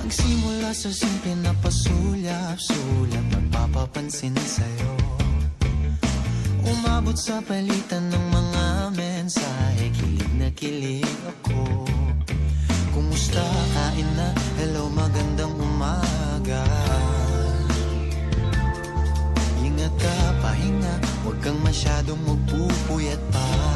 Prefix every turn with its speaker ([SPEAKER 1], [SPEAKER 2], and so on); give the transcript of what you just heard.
[SPEAKER 1] Nagsimula sa simple na pasulyap-sulyap, nagpapapansin sa'yo. Umabot sa palitan ng mga mensahe, kilig na kilig ako. Kumusta, kain na, hello, magandang umaga. Ingat ka, pahinga, huwag kang masyadong magpupuyat pa.